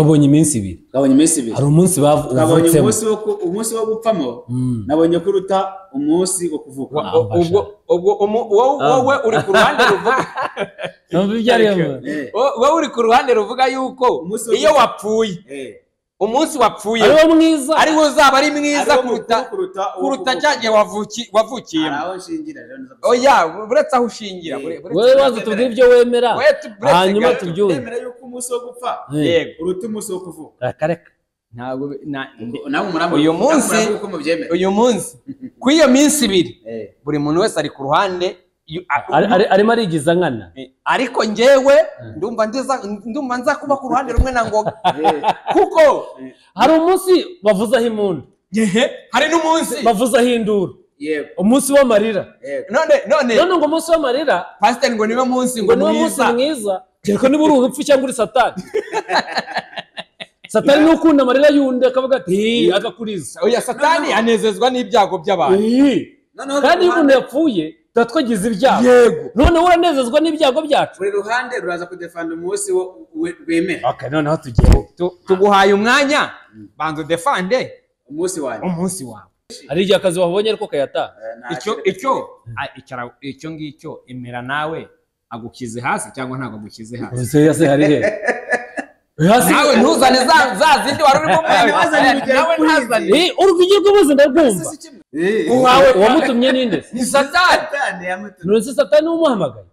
twabonye iminsi ibiri hari umunsi twabonye umunsi wo gupfamo nabonye kuruta umunsi wo kuvuka wowe uri ku ruhande ruvuga wowe uri ku ruhande ruvuga yuko iyo wapfuye umunsi wapfuye ariwo mwiza ariwo uzaba ari mwiza kuruta cyagiye wavukiyemo oya buretse aho ushingira wowe waza tubwire ibyo wemera hanyuma tubyumve wemera yuko umunsi wo gupfa uruta umunsi wo kuvuka kareka ntabwo uyu munsi ku iyo minsi ibiri buri muntu wese ari ku ruhande arimo arigiza nkana ariko njyewe ndumva nza kuba ku ruhande rumwe na Ngoga kuko hari umunsi bavuzaho impundu hari n'umunsi bavuzaho induru umunsi w'amarira none ngo umunsi w'amarira pasiteri ngo niwe munsi ngo mwiza kereka niba uri urupfu cyangwa uri satani satani ni ukunda amarira yundi akavuga ati agakuriza oya satani anezezwa n'ibyago by'abantu kandi iyo umuntu yapfuye tuba twagize ibyago noneho uranezezwa n'ibyago byacu buri ruhande ruraza kudefanda umunsi wemera noneho tugiye tuguhaye umwanya banza udefande umunsi wawe hari igihe akazi wabonye ariko kayata icyo ngicyo emera nawe agukize hasi cyangwa ntabwo agukize hasi ese hari he nawe ntuzane za zindi wari urimo nawe ntazane urugero rw'ubuzi ndarwumva wamutumye ninde ni satani none satani umuhamagaye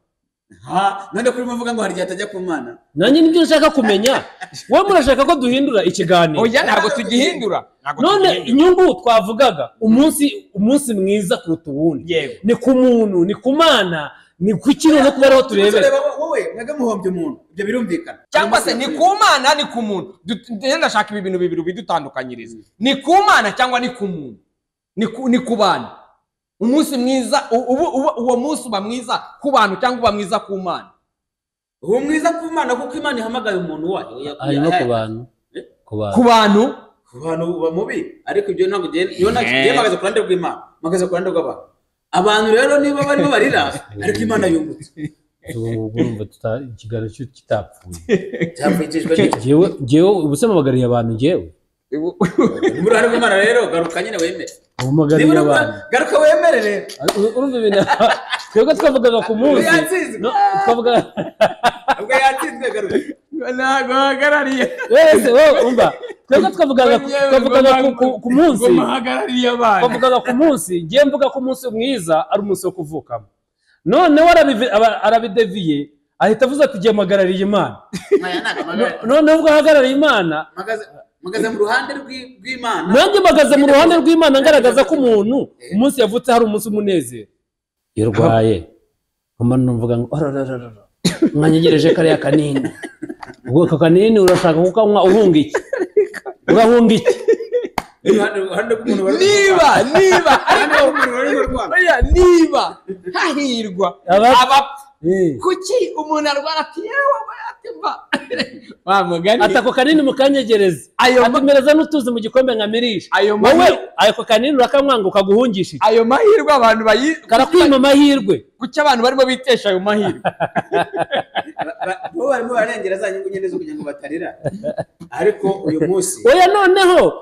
none kuri muvuga ngo hari igihe atajya ku Mana nanjye nibyo nshaka kumenya wowe murashaka ko duhindura ikiganiro oya ntabwo tugihindura none inyungu twavugaga umunsi mwiza kuruta uwundi ni ku muntu ni ku Mana ni ku kintu no kuba ariho turebera wowe mwaga muhombye umuntu ibyo birumvikana cyangwa se ni ku Mana ni ku muntu ndashaka ibi bintu bibiri bidutandukanyiriza ni ku Mana cyangwa ni ku muntu ni ku bantu umunsi mwiza uwo munsi uba mwiza ku bantu cyangwa uba mwiza ku Mana uwo mwiza ku Mana kuko Imana ihamagaye umuntu wayo hanyuma ku bantu uba mubi ariko ibyo ntabwo ngiye magaze ku ruhande rw'Imana magaze ku ruhande rw'abantu abantu rero niba barimo barira ariko Imana yungutse urumva ikiganiro kitapfuye cyapfukijwe ngewe ubuse mabagariye abantu ngewe muri ruhande rw'Imana rero garuka nyine wemere umugariye abantu garuka wemere rero urumva ibintu twebwe twavugaga ku munsi twavugaga ubwo yatsinzwe garuka ntabwo hagarariye wese wowe umva twebwe twavugaga ku munsi twavugaga ku munsi ngiye mvuga ko umunsi mwiza ari umunsi wo kuvukamo noneho arabideviye ahita avuze ati ngiye mpagarariye Imana noneho ubwo ahagarariye Imana magaze mu ruhande rw'Imana nanjye mpagaze mu ruhande rw'Imana ngaragaza ko umuntu umunsi yavutse hari umunsi umunezero iyo urwaye umuntu mvuga ngo mwanyegereje kariya kanini ubwo aka kanini urashaka kukanywa uhunga iki urahunga iki niba hahirwa abapfa kuki umuntu arwara ati yewe atako kanini mukanyegereza atumereza n'utuzi mu gikombe nkamirisha wowe ako kanini urakamwanga ukaguhungisha ayo mahirwe abantu karakwima amahirwe kuki abantu barimo bitesha ayo mahirwe bo barimo barengera za nyungu nyene zo kugira ngo batarira ariko uyu munsi oya noneho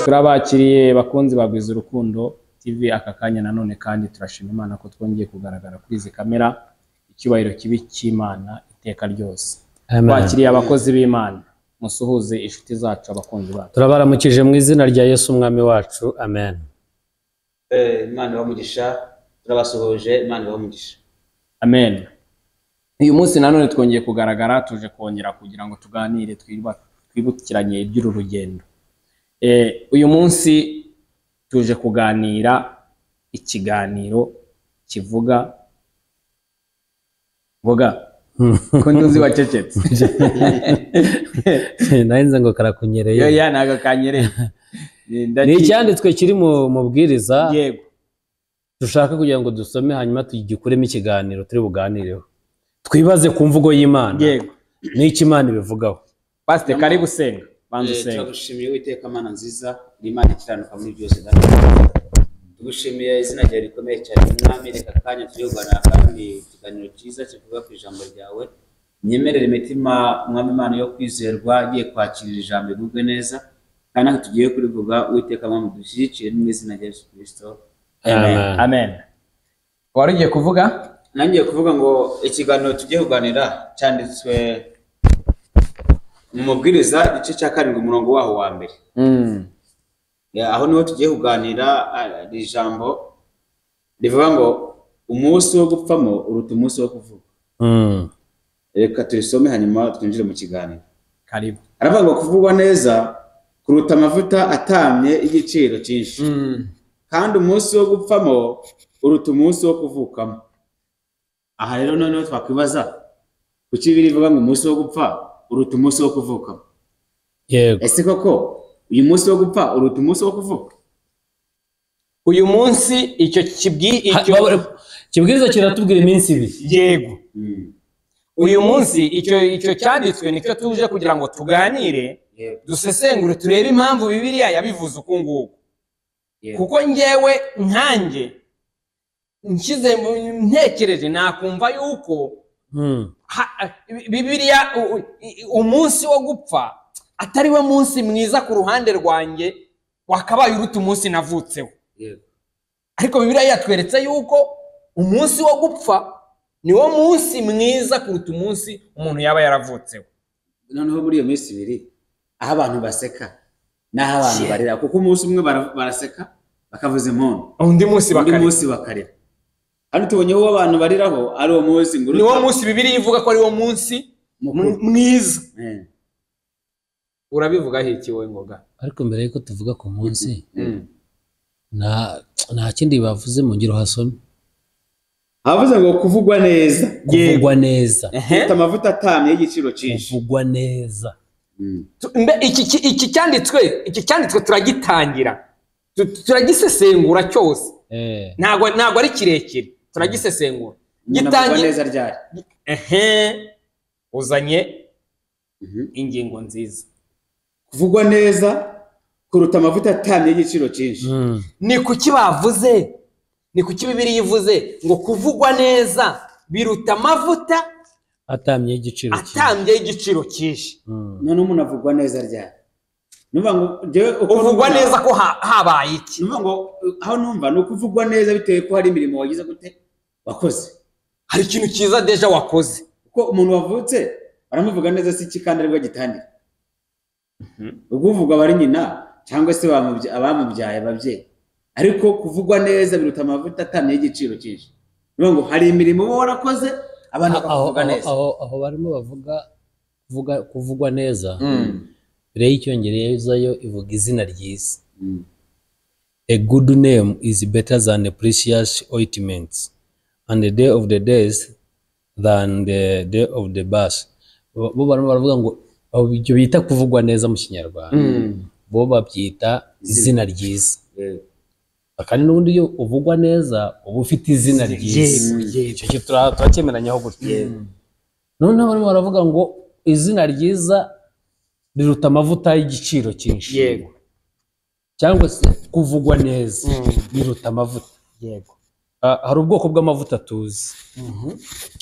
turabakiriye bakunzi bagwiza urukundo TV aka kanya nanone kandi turashima Imana ko twongeye kugaragara kuri izi kamera icyubahiro kibi cy'Imana iteka ryose. Bakiriye abakozi b'Imana musuhuze inshuti zacu abakunzi bacu. Turabaramukije mu izina rya Yesu umwami wacu. Amen. Imana bamugisha turabasuhuje Imana bamugisha. Amen. Uyu munsi nanone twongeye kugaragara tuje kongera kugira ngo tuganire twibukiranye iby'uru rugendo. Uyu munsi tuje kuganira ikiganiro kivuga ko nduzi wacecetse nahinze ngo karakunyereye yo naga kanyereye ni icyanditswe kiri mu mubwiriza yego dushaka kugira ngo dusome hanyuma tugikuremo ikiganiro turi buganireho twibaze ku mvugo y'Imana. Yego. N'iki Imana ibivugaho. Pastor karibu senga. Banza usenga. Turagushimiye Uwiteka Mana nziza, n'Imana ikiranuka muri byose data. Tugushimiye izina ryawe rikomeye cyane mwami, reka kanya tuyogana kandi ikiganiro cyiza kivuga ku ijambo ryawe. Nyemerera imitima mwami Imana yo kwizerwa agiye kwakira ijambo igubwe neza, kandi aho tugiye kurivuga Uwiteka Mana dushyigikire mu izina rya Yesu Kristo. Amen. Amen. Wari ugiye kuvuga? Nangiye kuvuga ngo ikiganiro tugiye kuganira cyanditswe mu mubwiriza igice cya 7 umurongo waho wa mbere. Aho niho tugiye kuganira ijambo rivuga ngo umunsi wo gupfamo uruta umunsi wo kuvuga. Reka turisome hanyuma twinjire mu kiganiro. Karibu. Aravuga ngo kuvugwa neza kuruta amavuta atamye igiciro cyinshi. Kandi umunsi wo gupfamo uruta umunsi wo kuvukamo. Aha rero noneho twakwibaza kuki birivuga ngo umunsi wo gupfa uruta umunsi wo kuvukamo. Yego. Ese koko uyu munsi wo gupfa uruta umunsi wo kuvuka? Uyu munsi icyo kibwiriza kiratubwira iminsi ibiri. Yego. Uyu munsi icyo cyanditswe nicyo tuje kugira ngo tuganire, dusesengure turebe impamvu Bibiliya yabivuze uko nguko. Kuko njyewe nkanjye nshyize ntekereje nakumva yuko Bibiliya umunsi wo gupfa atari we munsi mwiza ku ruhande rwanjye wakabaye uruta umunsi navutseho. Ariko Bibiliya yatweretse yuko umunsi wo gupfa niwo munsi mwiza kuruta umunsi umuntu yaba yaravutseho. Noneho muri iyo minsi ibiri aho abantu baseka n'aho abantu barira, kuko umunsi umwe baraseka bakavuza impundu, undi munsi bakarira. Hano tubonyeho abantu bariraho ari uwo munsi ngo niwo munsi Bibiliya ivuga ko ari wo munsi mwiza. Urabivugaho iki wowe ngoga? Ariko mbere yuko tuvuga ku munsi nta kindi bavuze mu ngiro hasome. Havuze ngo kuvugwa neza. Kuvugwa neza. Amavuta atamye y'igiciro cyinshi. Kuvugwa neza. Iki cyanditswe turagitangira. Turagisesengura cyose. Ntago ari kirekire. Turagisesengura. Gitangira neza ryari. Uzanye ingingo nziza. Kuvugwa neza kuruta amavuta atamye y'igiciro cyinshi. Ni kuki bavuze? Ni kuki Bibiliya ivuze ngo kuvugwa neza biruta amavuta atamye y'igiciro cyinshi? None umuntu avugwa neza ryari? Numva ngo uvugwa neza ko habaye iki? Numva ngo aho numva no kuvugwa neza bitewe ko hari imirimo wagize gute wakoze. Hari ikintu cyiza deja wakoze. Kuko umuntu wavutse aramuvuga neza si iki kandi aribwo gitangira. Ubwo uvuga bari nyina cyangwa se abamubyaye ababyeyi. Ariko kuvugwa neza biruta amavuta atamye y'igiciro cyinshi. Numva ngo hari imirimo uba warakoze abantu bakavuga neza. Aho barimo bavuga kuvugwa neza. Mbere y'Icyongereza yo ivuga izina ryiza. A good name is better than a precious ointment, and the day of the days than the day of the birth. Bo barimo baravuga ngo ibyo bita kuvugwa neza mu Kinyarwanda. Bo babyita izina ryiza. Akandi n'ubundi iyo uvugwa neza uba ufite izina ryiza. Icyo turacyemeranyaho gutya. Noneho barimo baravuga ngo izina ryiza biruta amavuta y'igiciro cyinshi. Yego. Cyangwa se kuvugwa neza biruta amavuta. Yego. Hari ubwoko bw'amavuta tuzi.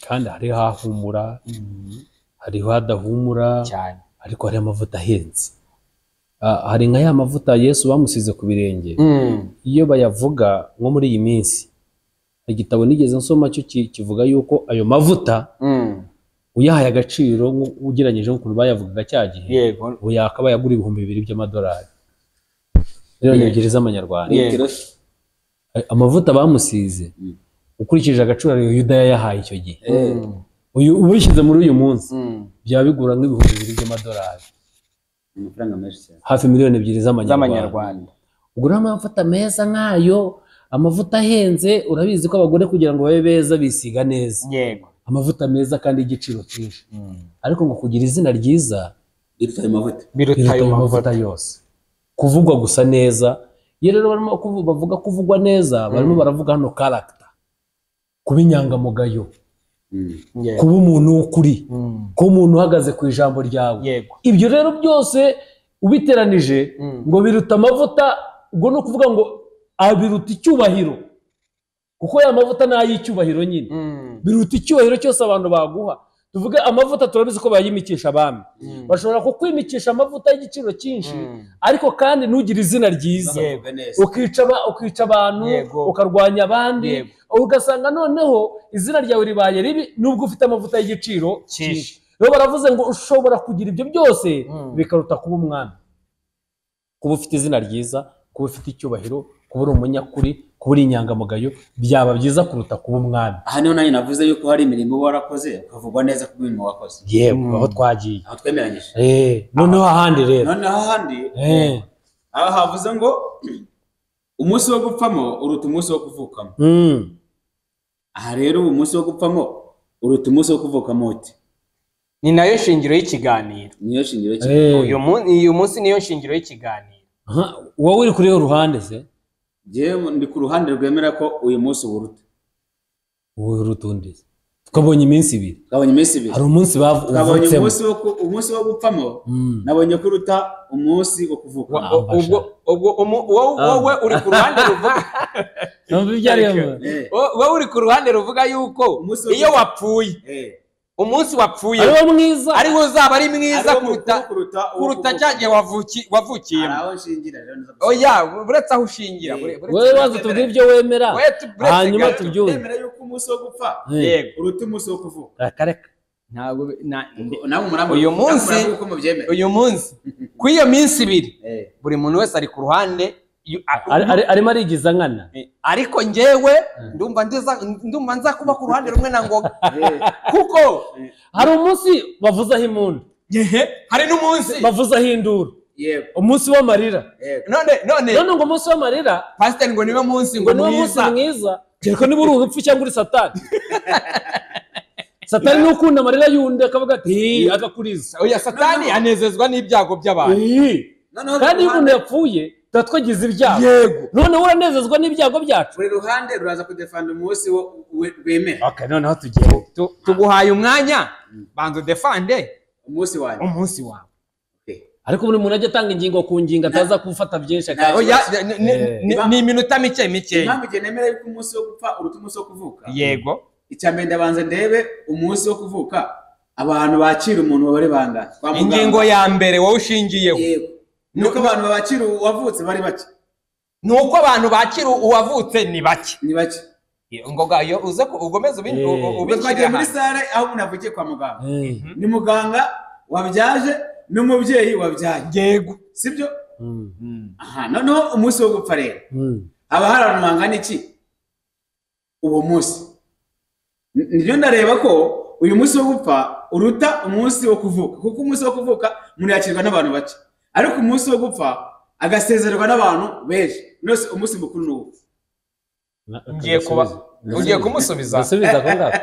Kandi hari hahumura, hari hadahumura cyane, ariko hari amavuta ahenze. Hari nka ya mavuta Yesu bamusize ku birenge. Iyo bayavuga nko muri iyi minsi, igitabo nigeze nsoma cyo kivuga yuko ayo mavuta uyahaye agaciro ugereranyije n'ukuntu bayavugaga cya gihe. Yego. Ubu yakaba yagura $2,000 by'amadolari. Rero ni z'amanyarwanda. Amavuta bamusize ukurikije agaciro Yuda yayahaye icyo gihe. Ubishyize muri uyu munsi byaba bigura $2,000 by'amadolari. Amafaranga menshi cyane. Hafi $2,000,000 z'amanyarwanda. Ugura amavuta meza nkayo, amavuta ahenze, urabizi ko abagore kugira ngo babe beza bisiga neza. Yego. Amavuta meza kandi y'igiciro cyinshi. Ariko ngo kugira izina ryiza biruta ayo mavuta yose. Kuvugwa gusa neza. Iyo rero barimo bavuga kuvugwa neza, barimo baravuga hano character. Kuba inyangamugayo. kuba umuntu w'ukuri, kuba umuntu uhagaze ku ijambo ryawe. Ibyo rero byose ubiteranije ngo biruta amavuta, ubwo no kuvuga ngo biruta icyubahiro, kuko ya mavuta ni ay'icyubahiro nyine. Biruta icyubahiro cyose abantu baguha. Tuvuge amavuta turabizi ko bayimikisha abami, bashobora kukwimikisha amavuta y'igiciro cyinshi, ariko kandi ntugire izina ryiza, ukica abantu, ukarwanya abandi, ugasanga noneho izina ryawe ribaye ribi nubwo ufite amavuta y'igiciro cyinshi. Rero baravuze ngo ushobora kugira ibyo byose bikaruta kuba umwami, kuba ufite izina ryiza, kuba ufite icyubahiro, kuba uri umunyakuri, kuba uri inyangamugayo, byaba byiza kuruta kuba umwami. Aha niho nanjye navuze yuko hari imirimo warakoze ukavugwa neza ku bintu wakoze. Yego, aho twagiye, aho twemeranyije. Noneho ahandi rero, aha havuze ngo umunsi wo gupfamo uruta umunsi wo kuvukamo. Aha rero umunsi wo gupfamo uruta umunsi wo kuvukamo uti? Ni nayo shingiro y'ikiganiro. Niyo shingiro y'ikiganiro. Uyu munsi niyo shingiro y'ikiganiro. Wowe uri kuri ruhande se? Jewe ndi ku ruhande rwemera ko uyu munsi uburuta. Uburuta undi. Twabonye iminsi ibiri. Hari umunsi bavutsemo. Umunsi wo gupfamo nabonye ko uruta umunsi wo kuvuka. Wowe uri ku ruhande ruvuga. Wowe uri ku ruhande ruvuga yuko iyo wapfuye, umunsi wapfuye ariwo mwiza, ariwo uzaba ari mwiza kuruta cyagiye wavukiyemo. Oya, buretse aho ushingira. Wowe waza tubwire ibyo wemera, hanyuma tubyumve. Wemera yuko umunsi wo gupfa uruta umunsi wo kuvuka. Kareka ntabwo uyu munsi ku iyo minsi ibiri buri muntu wese ari ku ruhande arimo arigiza nkana, ariko njyewe ndumva nza kuba ku ruhande rumwe na Ngoga, kuko hari umunsi bavuzaho impundu, hari n'umunsi bavuzaho induru, umunsi w'amarira. None ngo umunsi w'amarira pasiteri ngo niwe munsi ngo mwiza, kereka niba uri urupfu cyangwa uri Satani. Satani n'ukunda amarira y'undi akavuga ati agakuriza. Oya, Satani anezezwa n'ibyago by'abantu, kandi iyo umuntu yapfuye tuba twagize ibyago. None uranezezwa n'ibyago byacu. Buri ruhande ruraza kudefanda umunsi wemera. Okay, noneho tugiye tuguhaye umwanya, banza udefande umunsi wawe. Ariko buri muntu ajya atanga ingingo ku ngingo, ataza kufata byinshi. Ni iminota mike. Impamvu igihe nemera yuko umunsi wo gupfa uruta umunsi wo kuvuka. Yego. Icyambere ndabanza ndebe umunsi wo kuvuka abantu bakira umuntu babari bangana. Ingingo ya mbere wowe ushingiyeho. Nuko abantu bakira uwavutse bari bake. Nuko abantu bakira uwavutse ni bake. Ngoga iyo uze ugomeza ubikira muri sare aho umuntu avugiye kwa muganga. Ni muganga wabyaje n'umubyeyi wabyaye. Yego, sibyo? Aha, noneho umunsi wo gupfa rero aba hari abantu bangana iki uwo munsi? Nibyo ndareba ko uyu munsi wo gupfa uruta umunsi wo kuvuka, kuko umunsi wo kuvuka umuntu yakirwa n'abantu bake, ariko umunsi wo gupfa agasezererwa n'abantu benshi. Nose umunsi mukuru n'uwo ugiye kumusubiza. Gasubiza ko ngako.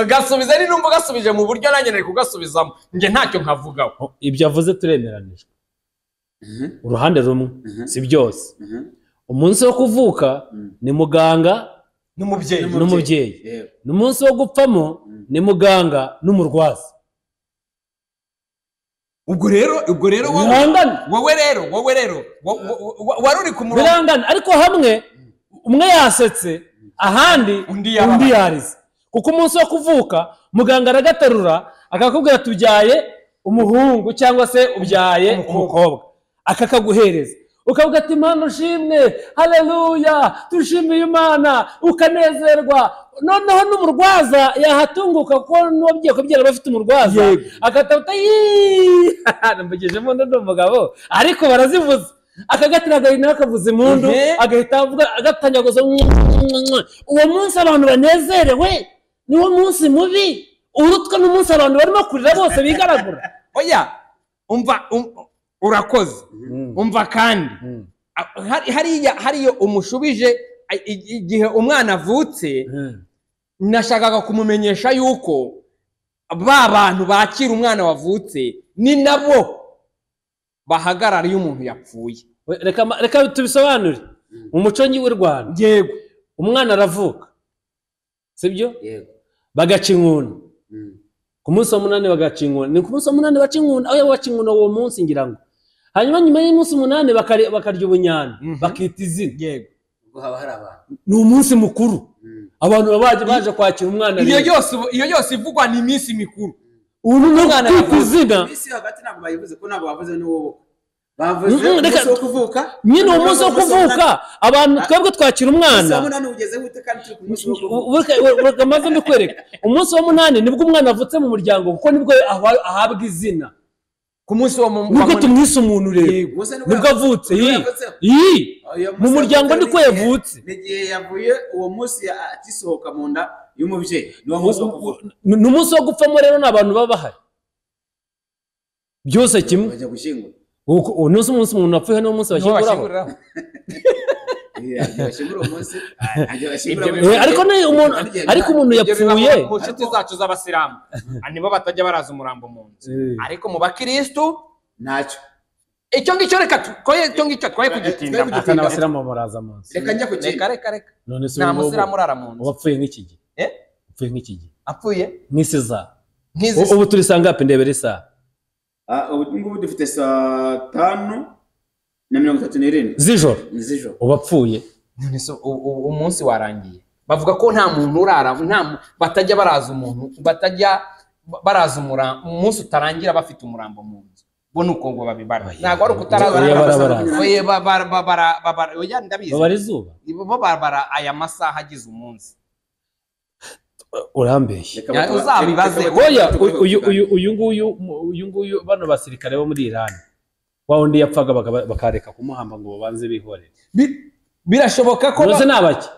Gasubiza ni numva gasubije mu buryo nanjye nari kugasubizamo. Nge ntacyo nkavugaho. Ibyo avuze turemeranijwe. Uruhande rumwe, si byose. Umunsi wo kuvuka ni muganga n'umubyeyi. N'umunsi wo gupfamo ni muganga n'umurwazi. Ubwo rero wowe rero wari uri ku murongo birangana, ariko hamwe umwe yasetse ahandi undi yarize. Kuko umunsi wo kuvuka muganga aragaterura akakubwira tubyaye umuhungu cyangwa se ubyaye umukobwa, akakaguhereza ukavuga ati Imana ushimwe, haleluya, tushimiye Imana, ukanezerwa. Noneho n'umurwaza yahatunguka ko n'uwagiye kubyara bafite umurwaza akatata nambugijemo n'umugabo, ariko barazivuza akagatira agahita akavuza impundu, agahita avuga agatanyaguza. Uwo munsi abantu banezerewe niwo munsi mubi urutwa n'umunsi abantu barimo kurira bose bigaragura. Oya, urakoze. Umva kandi hariyo umushubije igihe umwana avutse. Nashakaga kumumenyesha yuko ba bantu bakira umwana wavutse ni nabo bahagarara iyo umuntu yapfuye. Reka tubisobanure mu muco w'u Rwanda. Yego, umwana aravuka sibyo yego bagaca inkuna ku munsi wa munani bagaca inkuna ni ku munsi wa munani baca inkuna aho baca inkuna uwo munsi ngira ngo hanyuma nyuma y'umunsi umunani bakarya ubunyana bakita izina yego ubwo haba hari abantu ni umunsi mukuru abantu baje kwakira umwana iyo yose ivugwa ni iminsi mikuru ubu umwana kwita izina iminsi hagati ntabwo bayivuze ko ntabwo bavuze n'uwo bavuze umunsi wo kuvuka nyine umunsi wo kuvuka abantu twebwe twakira umwana umunani ugeze gute kandi turi ku munsi wo kuvuka uramaze mbikwereka umunsi wa munani nibwo umwana avutse mu muryango kuko nibwo ahabwa izina ku munsi wa nibwo tumwise umuntu rero nibwo avutse mu muryango niko yavutse n'igihe yavuye uwo munsi akisohoka mu nda y'umubyeyi ni umunsi wo gupfamo rero n'abantu baba bahari byose kimwe bajya gushyingura umunsi umuntu wapfuye niwo munsi bashyinguraho ariko umuntu yapfuye mu nshuti zacu z'abasilamu nibo batajya baraza umurambo mu nzu ariko mu bakristu ntacyo icyo ngicyo reka twaye kugitinda aka n'abasilamu baraza mu nzu reka njya ku kintu reka none se nta musilamu urara mu nzu wapfuye nk'iki gihe upfuye nk'iki gihe apfuye nk'isiza ubu turi saa ngapi ndebera isaha ubu ngubu dufite saa 5:37 z'ijoro ubapfuye none so umunsi warangiye bavuga ko nta muntu urara batajya baraza umuntu batajya baraza umunsi utarangira bafite umurambo mu nzu bo nuko ngo babibara ntabwo ari ukutaraza oya ndabizi babara izuba bo barbara aya masaha agize umunsi urambeshye uzabibaze oya uyu nguyu bano basirikare bo muri Iran wa wundi yapfaga bakareka kumuhamba ngo babanze bihorere birashoboka ko bose nabaki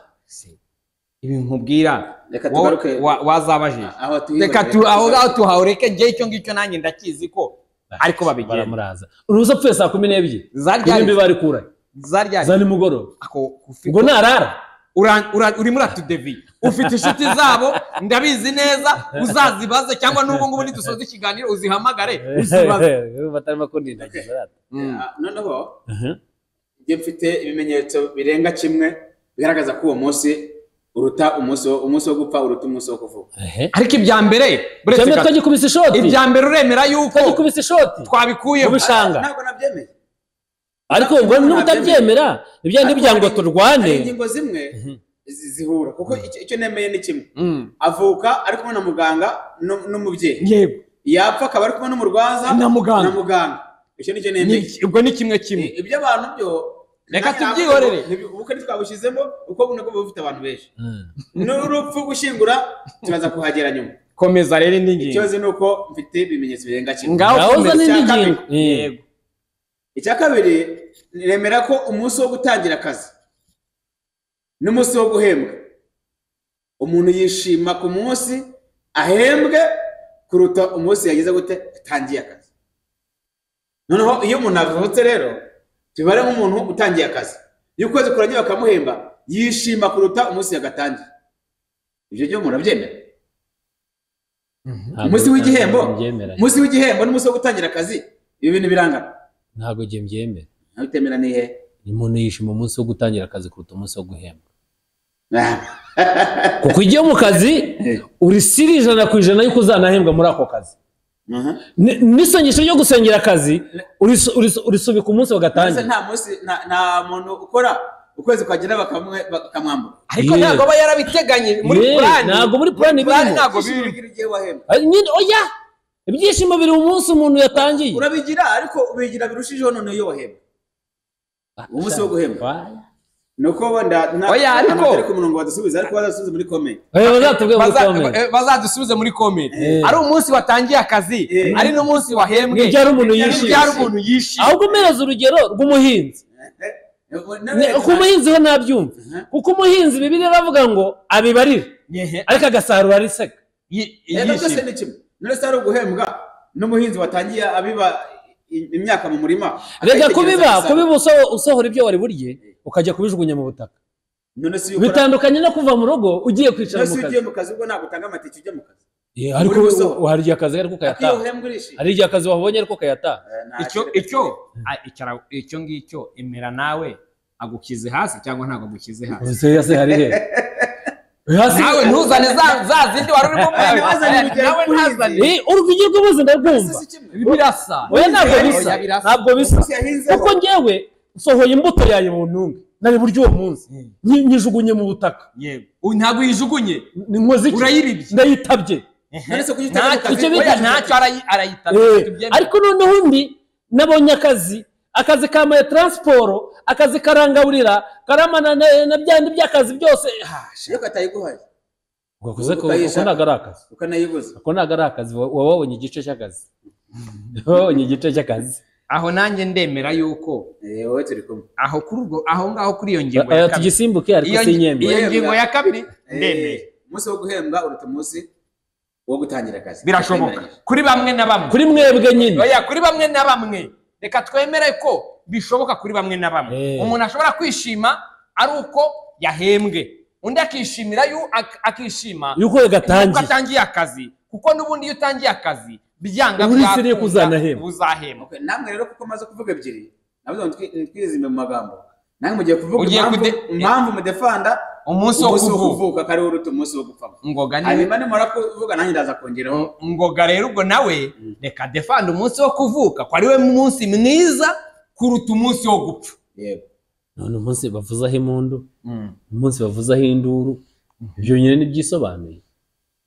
ibintu nkubwira reka tugaruke wazabajije reka aho tuhawureke ngiye icyo ngicyo nanjye ndakizi ko ariko babigira muraza uruza pfuye saa 12 nimbi bari kura za nimugoroba ngo narara uri muri atudevi ufite inshuti zabo ndabizi neza uzazibaze cyangwa n'ubu ngubu nidusoza ikiganiro uzihamagare uzibaze batarimo kundindagiza noneho njye mfite ibimenyetso birenga kimwe bigaragaza ko uwo munsi uruta umunsi wo gupfa uruta umunsi wo kuvuka ariko ibya mbere twagikubise ishoti ibya mbere uremera yuko twagikubise ishoti twabikuye ubishanga ntabwo nabyemeye ariko ngo n'utabyemera ibyo ngo turwane ingingo zimwe zihura kuko icyo nemeye ni kimwe avuka ari kumwe na muganga n'umubyeyi yego yapfa akaba ari kumwe n'umurwaza na muganga icyo nicyo nemeye ubwo ni kimwe ibyo abantu byo reka tubyihorere ubukwe ntitwabushyizemo uko nabwo buba bufite abantu benshi n'urupfu gushyingura turaza kuhagera nyuma komeza rero indi ngingo ikibazo ni uko mfite ibimenyetso birenga kimwe ngaho za n'indi ngingo yego icya kabiri nemera ko umunsi wo gutangira akazi n'umunsi wo guhembwa umuntu yishima ku munsi ahembwe kuruta umunsi yagize gute atangiye akazi noneho iyo umuntu avutse rero tubare nk'umuntu utangiye akazi iyo ukwezi kurangiye bakamuhemba yishima kuruta umunsi yagatangiye ibyo byo murabyemera umunsi w'igihembo n'umunsi wo gutangira akazi ibi bintu birangana ntabwo ngiye mbyemera nawe utemera ni he umuntu yishima umunsi wo gutangira akazi kuruta umunsi wo guhembwa kuko igihe mu kazi uri siri 100% yuko uzanahembwa muri ako kazi n'isengesho ryo gusengera akazi urisubika umunsi wagatangira nta muntu ukora ukwezi kwagira bakamwambura ariko ntabwo aba yarabiteganye muri plan ntabwo muri plan birimo ntabwo biri igihe wahembwa oya ibyishimo biri umunsi umuntu yatangiye urabigira ariko ubigira birushijeho none iyo wahembwa umunsi wo guhembwa nuko wenda ariko ku murongo badusubiza ariko bazasubize muri comment bazadusubize muri comment ari umunsi watangiye akazi ari n'umunsi wahembwe byari umuntu yishimye ahubwo umereza urugero rw'umuhinzi ku muhinzi ho nabyumva kuko umuhinzi Bibiliya iravuga ngo abibarira ariko agasarura ari seka byose ni kimwe none se ari uguhembwa n'umuhinzi watangiye abiba imyaka mu murima rega kubiba usohora ibyo wari burye ukajya kubijugunya mu butaka bitandukanye no kuva mu rugo ugiye kwicara mu kazi mu kazi ubwo ntabwo utanga amatike ujya mu kazi ariko hari igihe akazi ariko ukayata hari igihe akazi wabonye ariko ukayata icyo ngicyo emera nawe agukize hasi cyangwa ntabwo agukize hasi ese hari he nawe ntuzane za zindi wari urimo nawe ntazane urugero rw'ubuzi ndarwumva birasa oya ntabwo bisa kuko njyewe sohoye imbuto yayo mu ntunga nari buryo uwo munsi nyijugunye mu butaka yego ntabwo yijugunye ninkoze iki urayiribye ndayitabye ntacyo arayitabye ariko noneho undi nabonye akazi kamaye transport akazi karangaburira karamana na byandi by'akazi byose iyo katayiguhaye ugakuze ko nagara akazi ukanayibuza ko nagara akazi wabonye igice cy'akazi wabonye igice cy'akazi aho nanjye ndemera yuko wowe turi kumwe aho kuri ubwo aho ngaho kuri iyo ngingo ya kabiri tugisimbuke ariko sinyembe iyo ngingo ya kabiri ndemeye umunsi wo guhembwa uruta umunsi wo gutangira akazi birashoboka kuri bamwe na bamwe kuri mwebwe nyine oya kuri bamwe na bamwe reka twemere ko bishoboka kuri bamwe na bamwe umuntu ashobora kwishima ari uko yahembwe undi akishimira akishima yuko yatangiye akazi kuko n'ubundi iyo utangiye akazi byanga uzahembwa namwe rero kuko maze kuvuga ebyiri nabuze twizime mu magambo namwe mugiye kuvuga impamvu mudefanda umunsi wo kuvuka kari uruta umunsi wo gupfa ngoga hanyuma nimara kuvuga nanjye ndaza kongeraho ngoga rero ubwo nawe reka defanda umunsi wo kuvuka ko ari we munsi mwiza kuruta umunsi wo gupfa yego none umunsi bavuzaho impundu umunsi bavuzaho induru ibyo nyine nibyisobanuye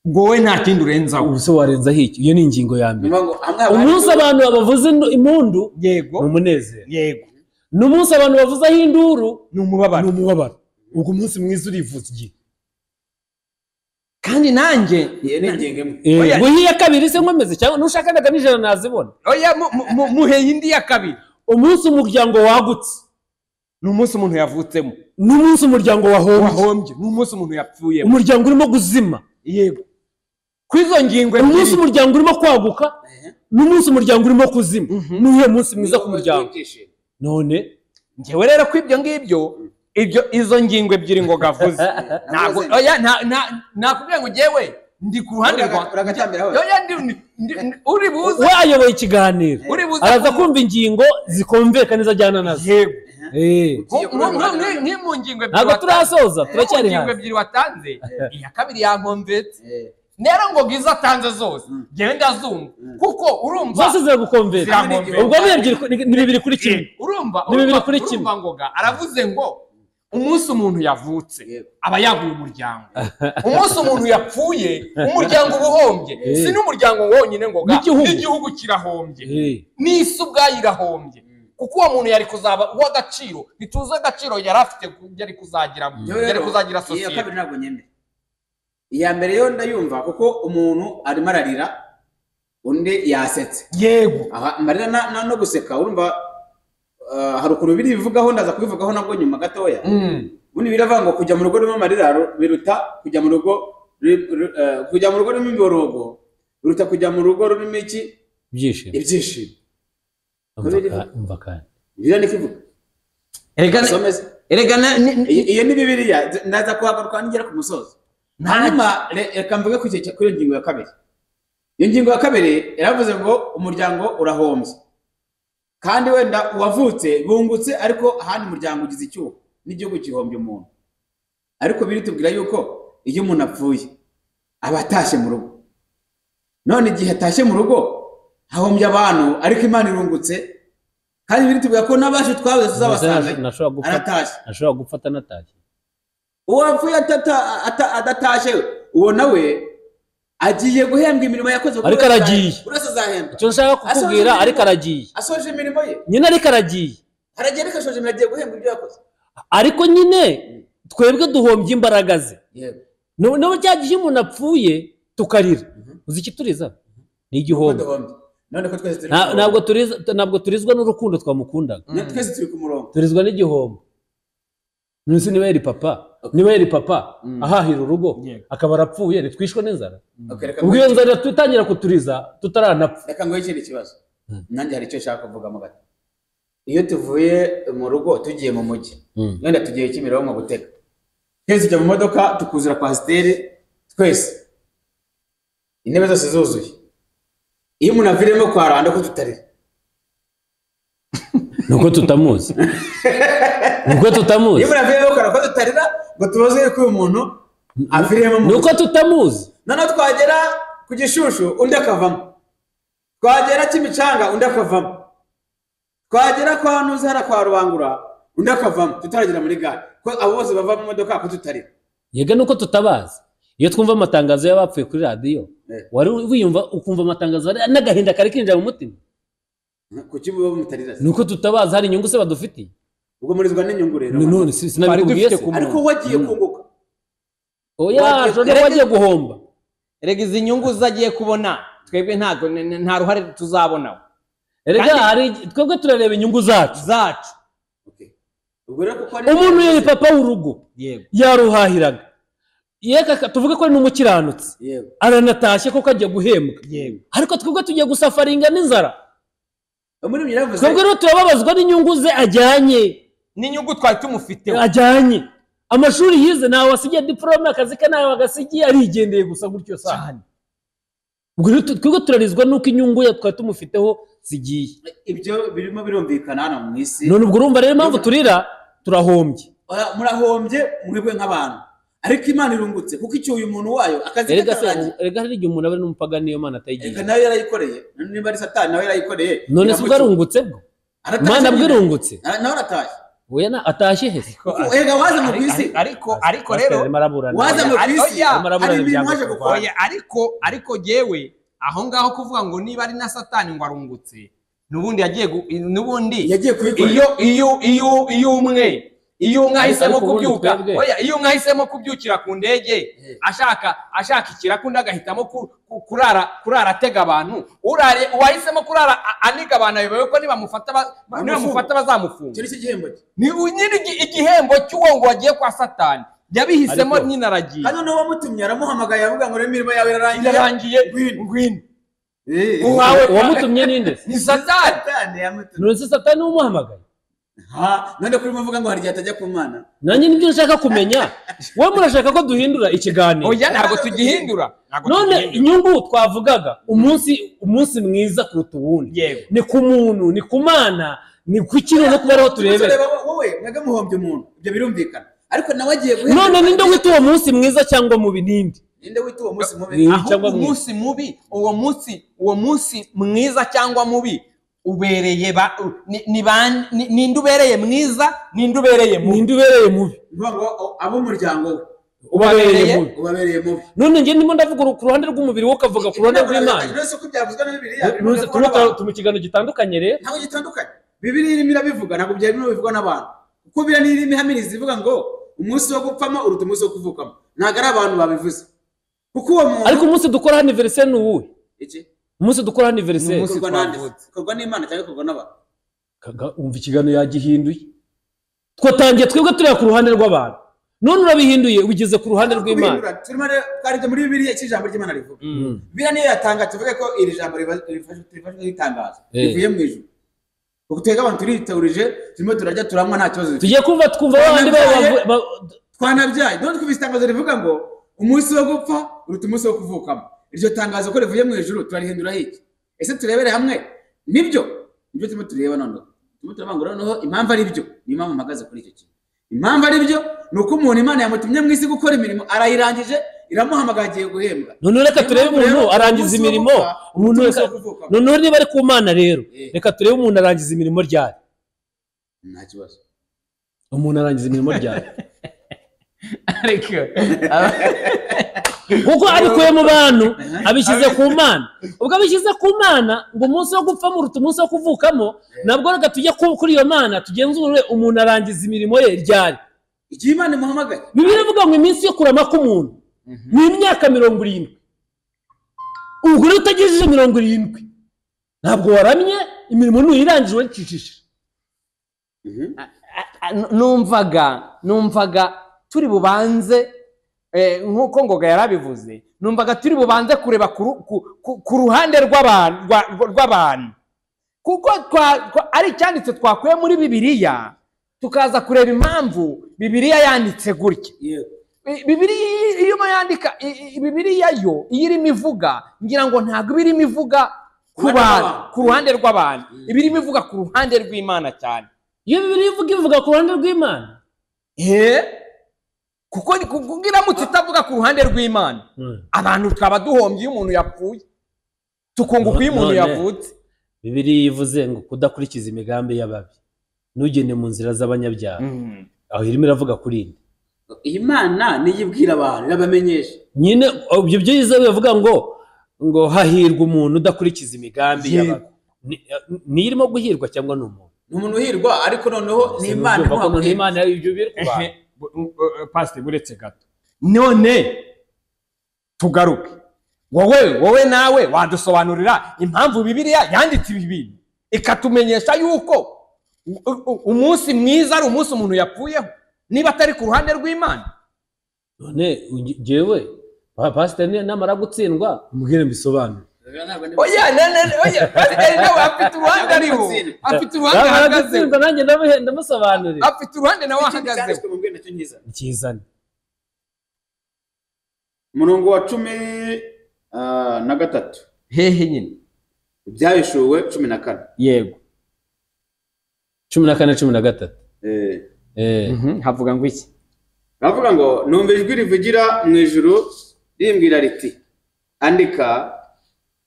ubwo we nta kindi urenzaho ubuse warenzaho iki iyo ni ingingo ya mbere umunsi abantu bavuza impundu yego ni umunezero yego n'umunsi abantu bavuzaho induru ni umubabaro ubwo umunsi mwiza urivuza igihe kandi nanjye iyo ni ingingo imwe guhiya kabiri se nkomeze cyangwa nushaka naga nijoro nazibona oya muheye indi ya kabiri umunsi umuryango wagutse ni umunsi umuntu yavutsemo n'umunsi umuryango wahombye ni umunsi umuntu yapfuye umuryango urimo guzima yego kwizo ngingo umunsi umuryango urimo kwaguka n'umunsi umuryango urimo kuzima n'uhe munsi mwiza ku muryango none ngewe rero ko ibyo ngibyo izo ngingo ebyiri ngo gavuze ntabwo oya nakubwiye ngo ngewe ndi ku ruhande rwa uri buze wayoboye ikiganiro araza kumva ingingo zikomveka neza ajyana nazo yego nk'imu ngingo ebyiri ntabwo turasoza turacyari hanze ebyiri watanze iya kabiri yankomvetse rero ngo giza atanze zose genda zumva kuko urumva zose ziragukomvera ubwo ni bibiri kuri kimwe urumva ngoga aravuze ngo umunsi umuntu yavutse aba yaguye umuryango umunsi umuntu yapfuye umuryango ubuhombye si n'umuryango wonyine ngoga n'igihugu kirahombye n'isi ubwayo irahombye kuko uwo muntu yari kuzaba uw'agaciro ntituzi agaciro yari afite yari kuzagira sosiyete iya kabiri ntabwo nyemera iya mbere yo ndayumva kuko umuntu arimo ararira undi yasetse yego amarira no guseka urumva hari ukuntu biri bivugaho ndaza kubivugaho nabwo nyuma gatoya ubundi biravuga ngo kujya mu rugo rurimo amarira biruta kujya mu rugo rurimo imborogo biruta kujya mu rugo rurimo iki ibyishimo umva kandi biriya ni kivuga iyo ni bibiliya ndaza kuhagaruka nigera ku musozo hanyuma reka mvuge kuri iyo ngingo ya kabiri iyo ngingo ya kabiri yaravuze ngo umuryango urahombye kandi wenda uwavutse bungutse ariko ahandi umuryango ugize icyuho n'igihugu gihombye umuntu ariko biri tubwira yuko iyo umuntu apfuye aba atashye mu rugo none igihe atashye mu rugo hahombye abantu ariko Imana irungutse kandi biri tubwira ko n'abaje twabuze tuzabasanga aratashye ashobora gufata natashye uwapfuye adatashye uwo nawe agiye guhembwa imirimo yakoze ariko aragiye urase azahembwa icyo nshaka kukubwira ariko aragiye asoje imirimo ye nyine ariko aragiye ariko ashoje imirimo agiye guhembwa ibyo yakoze ariko nyine twebwe duhombye imbaraga ze n'ubu cya gihe umuntu apfuye tukarira uzi ikituriza ni igihombo ntabwo turizwa n'urukundo twamukundaga twese turi ku murongo turizwa n'igihombo ntuzi niba yari papa ahahira urugo akaba arapfuye ntitwishwe n'inzara ubwo iyo nzara tutangira kuturiza tutaranapfa reka ngo ikindi kibazo nanjye hari icyo nshaka kuvugamo gato iyo tuvuye mu rugo tugiye mu mujyi wenda tugiye Kimironko gutega twese tujya mu modoka tukuzura kwasiteri twese intebe zose zuzuye iyo umuntu aviremo kwa Rando ko tutarira nuko tutamuzi iyo umuntu aviremo kwa Rando ko tutarira ngo tubaze ko uyu muntu aviremo nuko tutamuzi. Noneho twagera ku Gishushu undi akavamo, twagera Kimicanga undi akavamo, twagera kwa Nuzara kwa Rubangura undi akavamo, tutaragera muri gare ko abo bose bava mu modoka ko tutari. Yega nuko tutabazi. Iyo twumva amatangazo y'abapfuye kuri radio wari wiyumva ukumva amatangazo n'agahinda kari kinjira mu mutima. Kuki bo mutarira? Nuko tutabazi hari inyungu se badufitiye. Ubwo murizwa n'inyungu rero. None sinabikubwiye se. Ariko wagiye kunguka. Oya, jone wagiye guhomba. Erega izi nyungu zagiye kubona twebwe nta ruhare tuzabona. Erega hari twebwe turareba inyungu zacu. Okay. Ubwo rero kuko ari umuntu yari papa w'urugo. Yego. Yaruhahiraga. Yeka tuvuge ko ari n'umukiranutsi. Yego. Aranatashye ko kagiye guhembwa. Yego. Ariko twebwe tugiye gusafaringa n'inzara. Muri miravuze. Twebwe rero turababazwa n'inyungu ze ajyanye. N'inyungu twari tumufiteho. Ajyanye. Amashuri yize nawe wasigiye diplome akazi ke nawe wagasigiye arigendeye gusa gutyo cyane. Ubwo rero twebwe turarizwa nuko inyungu ya twari tumufiteho zigiye. Ibyo birimo birumvikana hano mu isi. None ubwo urumva rero impamvu turira turahombye. Murahombye mwebwe nk'abantu. Ariko Imana irungutse kuko icyo uyu muntu wayo akazi katarangiye. Erega hari igihe umuntu aba ari n'umupagani niyo Mana atayigiye. Ega nawe yarayikoreye. Niba ari Satani nawe yarayikoreye. None se ubwarungutse bwo? Imana bwirungutse. Nawe aratashye. Oya atashye hese. Ega waza mu kwisi. Ariko rero waza mu kwisi. Ari ibintu waje gukora. Ariko jewe aho ngaho kuvuga ngo niba ari na Satani ngo arungutse nubundi yagiye iyo umwe ahisemo kubyuka oya iyo umwe ahisemo kubyukira ku ndege ashaka ikirakunda agahitamo kurara atega abantu uwahisemo kurara aniga abantu ayobewe ko nibamufata bazamufunga. Cyo igihembo ni igihembo cy'uwo ngo wagiye kwa Satani yabihisemo nyine aragiye. Hano no wamutumye aramuhamagaye avuga ngo imirimo yawe irarangiye ngwino. Wamutumye ninde? Ni Satani. None se Satani umuhamagaye? None kuri muvuga ngo hari gihe atajya ku Mana. Nanjye nibyo nshaka kumenya. Wowe murashaka ko duhindura ikiganiro? Oya ntago tugihindura. None inyungu twavugaga umunsi mwiza kuruta uwundi. Ni ku muntu, ni ku Mana, ni ku kintu no kubaraho turebera. Wowe mwaga muhombye umuntu. Ibyo birumvikana. Ariko nawe agiye guhindura. None ninde wita uwo munsi mwiza cyangwa mubi ninde? Ninde wita uwo munsi mubi? Cyangwa umunsi mubi, uwo munsi mwiza cyangwa mubi ubereye ninde ubereye mwiza ninde ubereye mubi. Ngo abo muryango ubabereye mubi. None nge ndimo ndavuga ku ruhande rw'umubiri wo kavuga ku ruhande rw'Imana. Nose ko byavuzwe na Bibiliya. Tumu kiganiro gitandukanye rero. Ntago gitandukanye. Bibiliya irimo irabivuga ntabwo byarimo bivugwa n'abantu. Kuko Bibiliya irimo ihamiriza ivuga ngo umunsi wo gupfamo uruta umunsi wo kuvukamo. Ntago ari abantu babivuze. Kuko uwo muntu ariko umunsi dukora anniversaire n'uwuhe? Iki? Umunsi dukora anniversaire. Korwa n'Imana cyangwa korwa n'abantu. Umva ikiganiro yagihinduye. Twatangiye twebwe turi ku ruhande rw'abantu. None urabihinduye ugeze ku ruhande rw'Imana. Turimo twarije muri Bibiliya cy'ijambo ry'Imana rivuga. Bibiliya niyo yatanga tuvuge ko iri jambo rifashe itangazo. Rivuye mu ijuru. Kuko twega abantu turiteurije turimo turajya turamwa nta kibazo. Tugiye twumva abandi twanabyaye. Don't twumva itangazo rivuga ngo umunsi wo gupfa uruta umunsi wo kuvukamo. Iryo tangazo ko rivuye mu ijuru turarihindura hiki? Ese turebere hamwe nibyo turimo tureba none. Turimo turabangura noneho impamvu ari byo. Ni impamvu mpagaze kuri icyo kintu. Impamvu ari byo nuko umuntu Imana yamutumye mu isi gukora imirimo arayirangije iramuhamagaye agiye guhembwa. None reka turebe umuntu arangiza imirimo umuntu wese. None niba ari ku Mana rero reka turebe umuntu arangiza imirimo ryari. Nta kibazo. Umuntu arangiza imirimo ryari. Ariko kuko abikuye mu bantu abishyize ku Mana. Ubwo abishyize ku Mana ngo umunsi wo gupfa muruta umunsi wo kuvukamo nabwo reka tujye kuri iyo Mana tugenzure umuntu arangiza imirimo ye ryari. Igihe Imana imuhamagaye. Bibiliya ivuga ngo iminsi yo kurama k'umuntu ni imyaka 70. Ubwo rero utagejeje 70 ntabwo waramye imirimo nuyirangije wacicishije. Numvaga turi bubanze nkuko Ngoga yarabivuze numvaga turi bubanze kureba ku ruhande rw'abantu kuko ari cyanditse twakuye muri Bibiliya tukaza kureba impamvu Bibiliya yanditse gutya. Bibiliya iyo yandika Bibiliya yo irimo ivuga ngira ngo ntago birimo ivuga ku ruhande rw'abantu ibirimo ivuga ku ruhande rw'Imana cyane. Iyo Bibiliya ivuga ku ruhande rw'Imana kuko iramutse itavuga ku ruhande rw'Imana abantu twaba duhombye iyo umuntu yapfuye tukunguka iyo umuntu yavutse. Bibiliya ivuze ngo kudakurikiza imigambi y'ababi ntugende mu nzira z'abanyabyaha. Aho irimo iravuga kuri indi Imana niyibwira abantu irabamenyesha nyine ibyo byiza bivuga ngo hahirwa umuntu udakurikiza imigambi y'ababi. Ni irimo guhirwa cyangwa ni umuntu? Ni umuntu uhirwa ariko noneho ni Imana imuha Imana ibyo biri kuba. Pastor buretse gato none tugaruke wowe nawe wadusobanurira impamvu Bibiliya yanditse ibi bintu ikatumenyesha yuko umunsi mwiza ari umunsi umuntu yapfuyeho niba atari ku ruhande rw'Imana. None jewe pastor namara gutsindwa umubwire mbisobanure. Oya pastor nawe afite uruhande ariho afite uruhande ahagaze nanjye ndamusobanurira afite uruhande nawe ahagaze ikizana umurongo wa 13 hehe nyine Ibyahishuwe 14 yego 14 13 havuga ngo iki? Havuga ngo numva ijwi rivugira mu ijuru rimbwira riti andika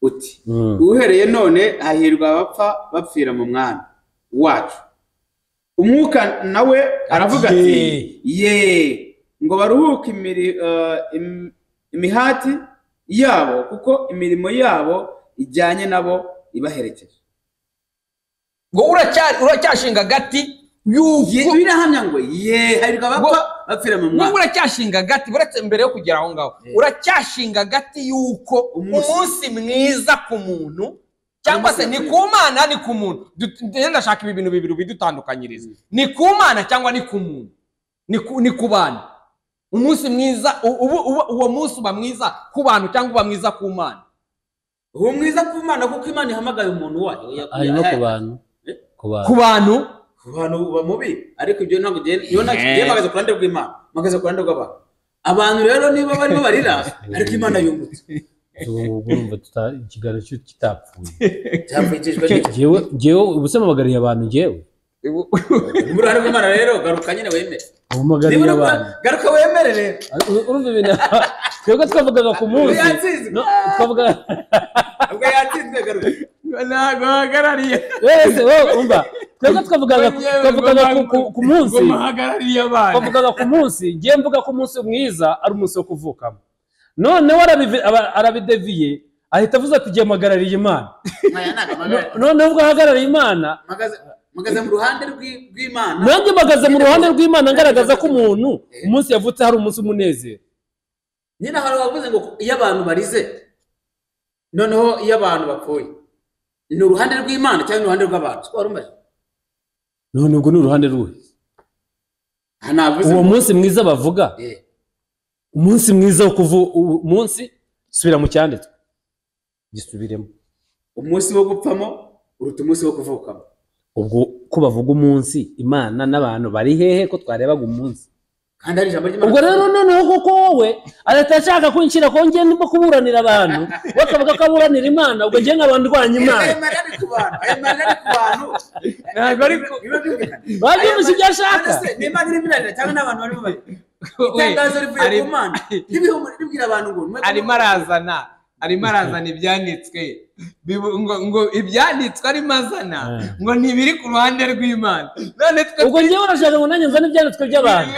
uti uhereye none hahirwa abapfa bapfira mu mwana wacu. Umwuka nawe aravuga ati ye ngo baruhuke imihati yabo kuko imirimo yabo ijyanye nabo ibaherekeje. Ngo uracyashinga gati yuko birahamya ngo ye hahirwa abapfa bapfira mu mwana. Ngo uracyashinga gati buretse mbere yo kugera aho ngaho uracyashinga gati yuko umunsi mwiza ku muntu cyangwa se ni ku Mana ni ku muntu. Ndashaka ibi bintu bibiri bidutandukanyiriza, ni ku Mana cyangwa ni ku muntu, ni ku bantu. Umunsi mwiza uwo munsi uba mwiza ku bantu cyangwa uba mwiza ku Mana? Uwo mwiza ku Mana kuko Imana ihamagaye umuntu wayo harimo ku bantu ku bantu uba mubi, ariko ibyo ntabwo ngiye magaze ku ruhande rw'Imana, magaze ku ruhande rw'abantu. Abantu rero niba barimo barira ariko Imana yungutse urumva ikiganiro kitapfuye cyapfukijwe jewe ubusema bagariye abantu jewe mu ruhande rw'Imana. Rero garuka nyine wemere umugariye abantu, garuka wemere rero. Urumva ibintu twebwe twavugaga ku munsi twavuga ubwo yatsinzwe garuka ntago hagarariye wese umva twebwe twavugaga ku munsi twavugaga ku munsi ngiye mvuga ko umunsi mwiza ari umunsi wo kuvukamo. None arabideviye ahita avuze ati giye magarariye Imana. None ubwo ahagarariye Imana magaze mu ruhande rw'Imana. Nanjye magaze mu ruhande rw'Imana ngaragaza ko umuntu umunsi yavutse hari umunsi umunezero. Nyina hari wavuze ngo iyo abantu barize noneho iyo abantu bapfuye ni uruhande rw'Imana cyangwa uruhande rw'abantu? Siko warumbaje. None ubwo ni uruhande rwe. Uwo munsi mwiza bavuga umunsi mwiza wo umunsi subira mu cyanditswe gisubiremo. Umunsi wo gupfamo uruta umunsi wo kuvukamo. Ubwo ko bavuga umunsi Imana n'abantu bari hehe ko twarebaga umunsi kandi ari ijambo ry'Imana? Ubwo rero noneho kuko wowe aratashaka kunshira ko ngiye ndimo kuburanira abantu bakavuga ko aburanira Imana, ubwo ngiye nk'abantu rwanya Imana. Imana ari ku bantu ntago ari babyumvise ibyo ashaka. Ni Imana iri birarira cyangwa n'abantu barimo bari itangazo rivuye ku Mana ribwira abantu ngo arimo arazana ibyanditswe ngo ibyanditswe arimo azana ngo ntibiri ku ruhande rw'Imana. None twe ubwo ngiye urashaka ngo nanjye nzane ibyanditswe by'abantu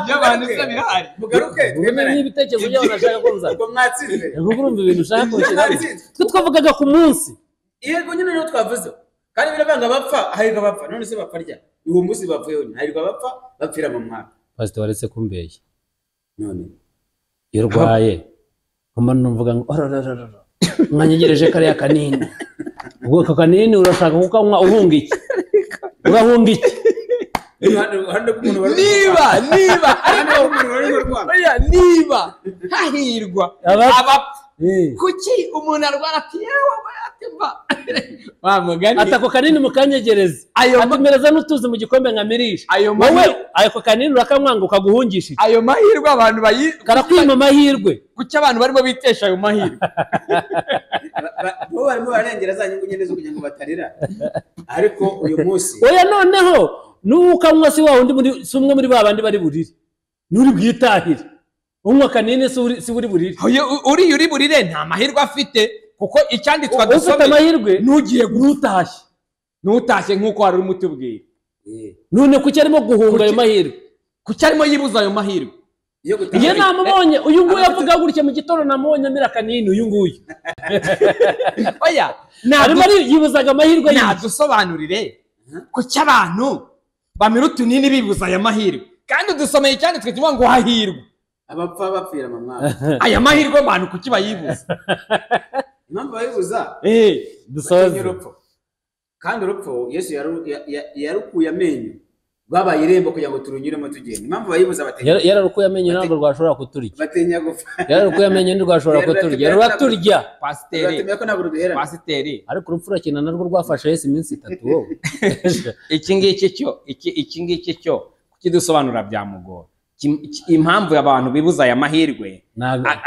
by'abantu se birahari. Mugaruke twemere n'ibitekerezo by'abantu ashaka ko nzana. Ubwo mwatsinzwe ubwo urumva ibintu ushaka kunshyira twe twavugaga ku munsi. Yego nyine niyo twavuze kandi biravanga bapfa hahirwa bapfa. None se bapfa rya uwo munsi bavuyeho hahirwa bapfa bapfira mu mwana. Pastor waretse kumbeye none iyo rwaye numvuga ngo mwanyegereje kariya kanini. Ubwo aka kanini urashaka kukanywa uhunga iki? Urahunga iki? niba hahirwa abapfa kuki umuntu arwara ati yewe atemba wamugani atako kanini mukanyegereza atumereza n'utuzi mu gikombe nkamirisha wowe ako kanini urakamwanga ukaguhungisha ayo mahirwe abantu karakwima amahirwe kuki abantu barimo bitesha ayo mahirwe bo barimo barengera za nyungu nyene zo kugira ngo batarira. Ariko uyu munsi oya noneho n'ukanywa si wa wundi muri si umwe muri ba bandi bari burire n'uri bwitahire unywa kanini si uri burire uri burire nta mahirwe afite kuko icyanditswa ufite amahirwe nugiye ntutashye nk'uko wari urimo utubwira none kuki arimo guhunga ayo mahirwe kuki arimo yibuza ayo mahirwe iyo namubonye uyu nguyu avuga gutya mu gitondo namubonye amira kanini uyu nguyu oya arimo yibuzaga amahirwe nadusobanurire kuki abantu bamira utunini bibuza aya mahirwe kandi dusomeye icyanditswe kivuga ngo hahirwe abapfa bapfira mu mwaka aya mahirwe abantu kuki bayibuza impamvu bayibuza dusoze urupfu kandi urupfu Yesu yarukuye amenyo babaye irembo kugira ngo turunyuremo tugende impamvu bayibuza batenya yararukuye amenyo ntabwo rwashobora kuturya batenya gupfa yararukuye amenyo ntirwashobora kuturya ruraturya pasiteri ariko urupfu urakina narwo rwafashe Yesu iminsi 3 wowe iki ngiki cyo kukidusobanura byamugora impamvu abantu bibuza aya mahirwe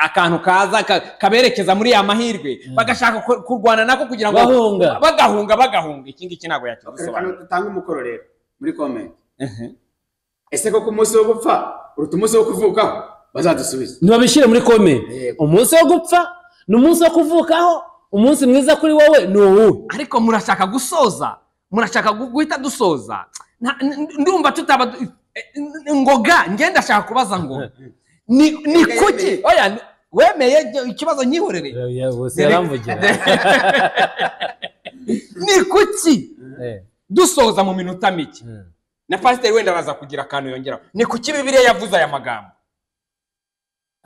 akantu kaza kaberekeza muri ya mahirwe bagashaka kurwana nako kugira ngo bagahunga iki ngiki ntabwo yakidusobanura tutanga umukoro rero muri comment ese ko ku munsi wo gupfa uruta umunsi wo kuvukaho bazadusubiza ntibabishyire muri comment umunsi wo gupfa n'umunsi wo kuvukaho umunsi mwiza kuri wowe ni uwu ariko murashaka gusoza murashaka guhita dusoza ndumva tutaba ngoga ngenda ashaka kubaza ngo ni kuki oya wemeye ikibazo nyihorere bose yaramvugira ni kuki dusoza mu minota mike na pasiteri wenda baza kugira akantu yongeraho ni kuki Bibiliya yavuze aya magambo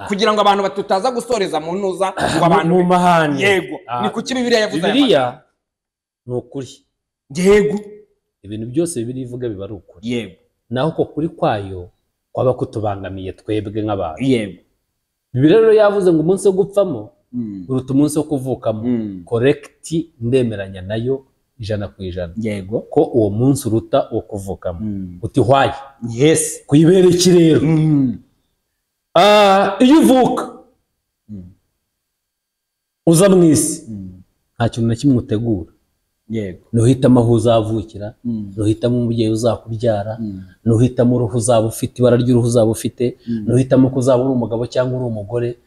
kugira ngo abantu batutaza gusoreza mu ntuza ngo abantu mu mahane yego ni kuki Bibiliya yavuze aya magambo ni ukuri yego ibintu byose Bibiliya ivuga biba ari ukuri yego naho ko kuri kwayo kwaba kutubangamiye twebwe nk'abantu yego Bibiliya rero yavuze ngo umunsi wo gupfamo uruta umunsi wo kuvukamo correct ndemeranya nayo 100%. Yego ko uwo munsi uruta wo kuvukamo uti hwaye yes kuyibere kirero iyo uvuka uza mwisi nta kintu na kimwe utegura yego nuhitamo aho uzavukira nuhitamo umubyeyi uzakubyara nuhitamo uruhu uzaba ufite ibara ry'uruhu uzaba ufite nuhitamo ko uzaba uri umugabo cyangwa uri umugore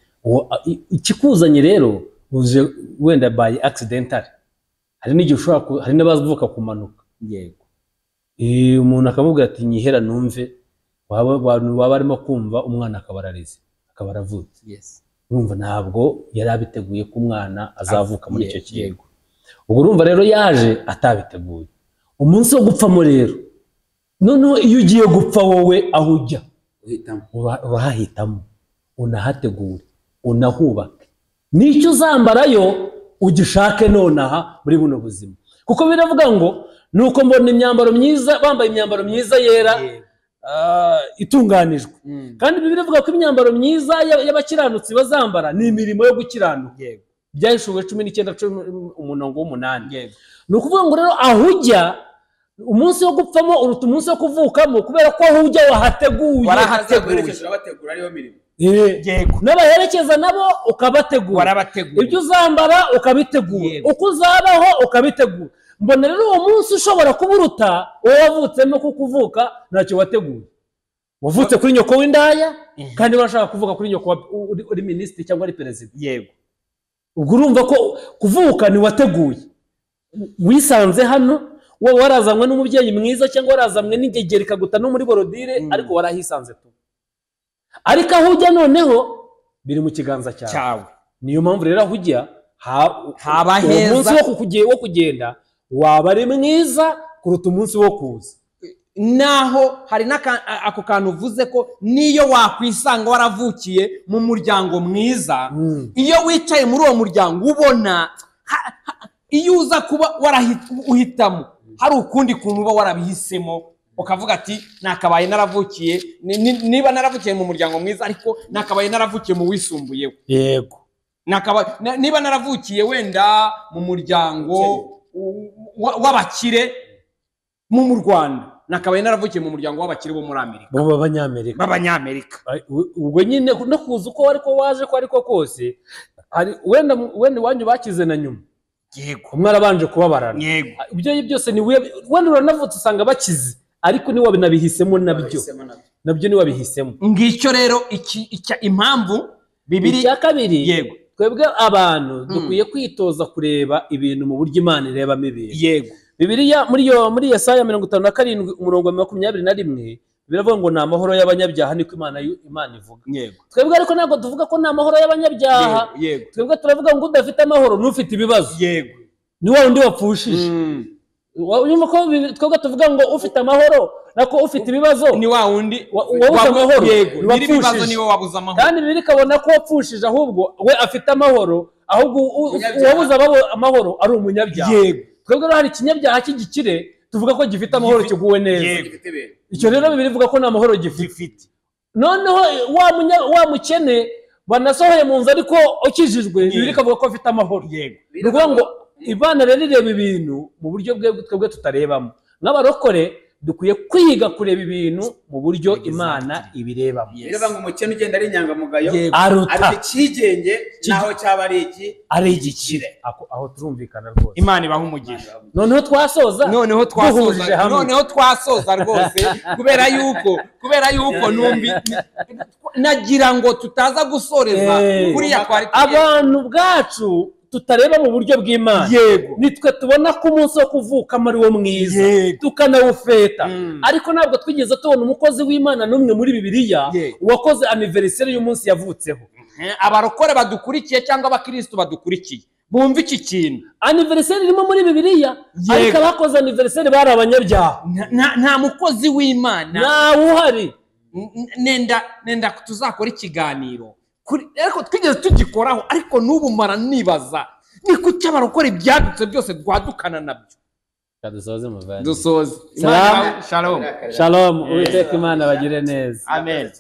ikikuzanye rero uje wenda by accidental hari n'igihe ushobora hari n'abavuka kumanuka yego umuntu akamubwira ati nyihera numve waba arimo kumva umwana akabararize akabaravutse yes urumva ntabwo yari abiteguye ko umwana azavuka muri icyo kigo ubwo urumva rero yaje atabiteguye umunsi wo gupfamo rero noneho iyo ugiye gupfa wowe aho ujya urahitamo unahategure unahubake n'icyo uzambarayo ugishake nonaha muri buno buzima kuko biravuga ngo nuko mbona imyambaro myiza bambaye imyambaro myiza yera itunganijwe kandi biravuga ko imyambaro myiza y'abakiranutsi bazambara ni imirimo yo gukiranuka byahishuwe 19:8 ni ukuvuga ngo rero aho ujya umunsi wo gupfamo uruta umunsi wo kuvukamo kubera ko aho ujya wahateguye warabategura ariyo mirimo yego n'abaherekeza nabo ukabategura ibyo uzambara ukabitegura uko uzabaho ukabitegura mbona rero uwo munsi ushobora kuburuta wowe wavutsemo kuko uvuka ntacyo wateguye wavutse kuri nyoko w'indaya kandi urashaka kuvuga kuri nyoko uri minisitiri cyangwa ari perezida yego ubwo urumva ko kuvuka ni wateguye wisanze hano wowe warazanywe n'umubyeyi mwiza cyangwa warazanywe n'ingegeri ikaguta no muri borodire ariko warahisanze tu ariko aho ujya noneho biri mu kiganza cyawe niyo mpamvu rero aho ujya haba heza umunsi wo kugenda waba ari mwiza kuruta umunsi wo kuza naho hari ako kantu uvuze ko niyo wakwisanga waravukiye mu muryango mwiza iyo wicaye muri uwo muryango ubona iyo uza kuba uhitamo hari ukundi kuntu uba warabihisemo ukavuga ati nakabaye naravukiye niba naravukiye mu muryango mwiza ariko nakabaye naravukiye mu wisumbuyeho yego niba naravukiye wenda mu muryango w'abakire mu Rwanda nakabaye naravukiye mu muryango w'abakire bo muri Amerika b'abanyamerika ubwo nyine no kuza uko ariko waje ko ariko kose wenda wanyu bakize na nyuma yego umwe arabanje kubabarana yego ibyo byose ni wenda uranavutse usanga bakize ariko ni wabinabihisemo nabyo ni wabihisemo. Ngicyo rero impamvu Bibiri. Icya kabiri, yego, twebwe abantu dukwiye kwitoza kureba ibintu mu buryo Imana irebamo ibintu. Yego. Bibiliya muri Yesaya 57 umurongo wa 21 biravuga ngo ni amahoro y'abanyabyaha, niko Imana ivuga. Yego. Twebwe ariko ntabwo tuvuga ko ni amahoro y'abanyabyaha. Yego. Twebwe turavuga ngo udafite amahoro n'ufite ibibazo. Yego. Ni wa wundi wapfushije. Nyuma ko twebwe tuvuga ngo ufite amahoro nako ufite ibibazo ni wa wundi wabuze amahoro. Yego. Ibibazo niwe wabuze amahoro. Kandi Bibiliya ikabona ko wapfushije ahubwo we afite amahoro, ahubwo uwabuze amahoro ari umunyabyaha. Yego. Twebwe rero hari ikinyabyaha cy'igikire tuvuga ko gifite amahoro kiguwe neza. Icyo rero Bibiliya ivuga ko nta mahoro gifite. Noneho wa mukene banasohoye mu nzu ariko ukijijwe, Bibiliya ikavuga ko afite amahoro. Yego. Ni ukuvuga ngo Imana rero ireba ibintu mu buryo twebwe tutarebamo. Nk'abarokore dukwiye kwiga kureba ibintu mu buryo Imana ibirebamo. Bireba ngo umukene ugenda ari inyangamugayo, aruta ikigenge naho cyaba ari igikire. Aho turumvikana rwose. Imana ibaha umugisha. Noneho twasoza rwose kubera yuko numbi nagira ngo tutaza gusoreza kuriya twari abantu bwacu tutareba mu buryo bw'Imana. Yego. Nitwe tubona ko umunsi wo kuvuka ari wo mwiza, tukanawufeta. Ariko ntabwo twigeze tubona umukozi w'Imana n'umwe muri Bibiliya wakoze anniversaire y'umunsi yavutseho. Abarokore badukurikiye cyangwa abakristo badukurikiye bumva iki kintu, anniversaire irimo muri Bibiliya, ariko abakoze anniversaire bari abanyabyaha. Nta mukozi w'Imana nta uhari. Nenda tuzakora ikiganiro ariko twigeze tugikoraho, ariko n'ubu mara nibaza ni kuki abarokore ibyadutse byose dwadukana nabyo. Dusoze. Shalom. Uwiteka Imana bagire neza. Amen.